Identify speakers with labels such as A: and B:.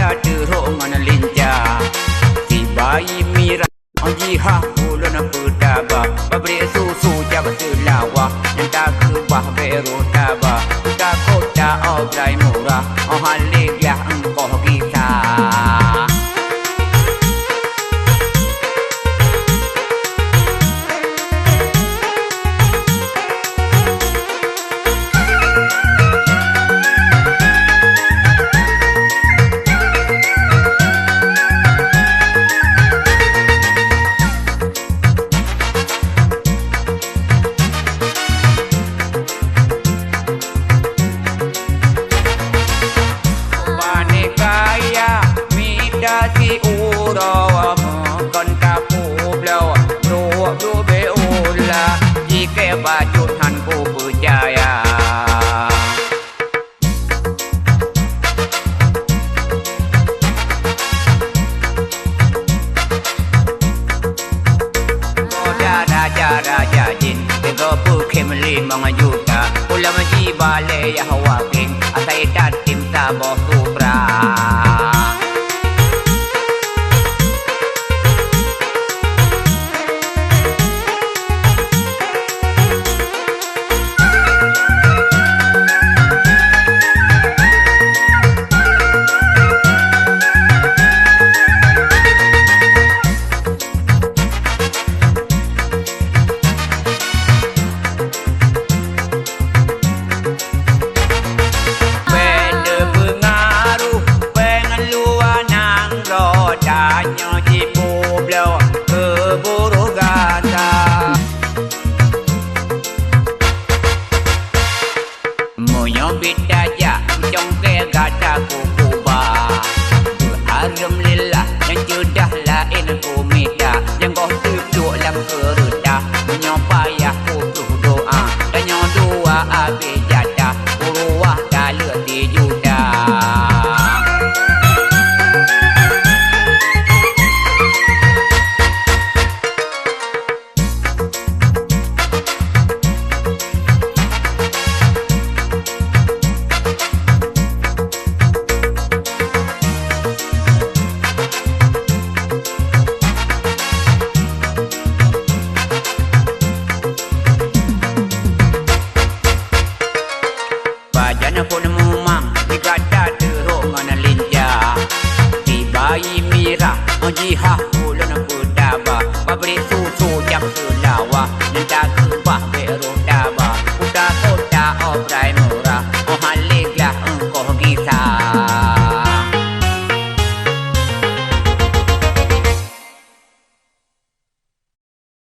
A: ada terungan lincah. Si bayi mira jihah ulun pedaba. Babri susu jabat selawah. Nanti kebah beru tabah. Kota kota obrai murah. Halik ya engkau kita. Baju tanku berjaya. Raja jin Tiga pukim 5 juta Ulam jibale ya hawakin Asai tatim sabah supra. Bidaja jongke gada kukuba alhamdulillah yang judah lain ku minta yang kau duduk dalam kerudah menyopayah kutuh doa dan yang dua habis jadah uruah dalur di judah. Jana pun memang dikata terungan lincah. Si bayi mira jihah ulun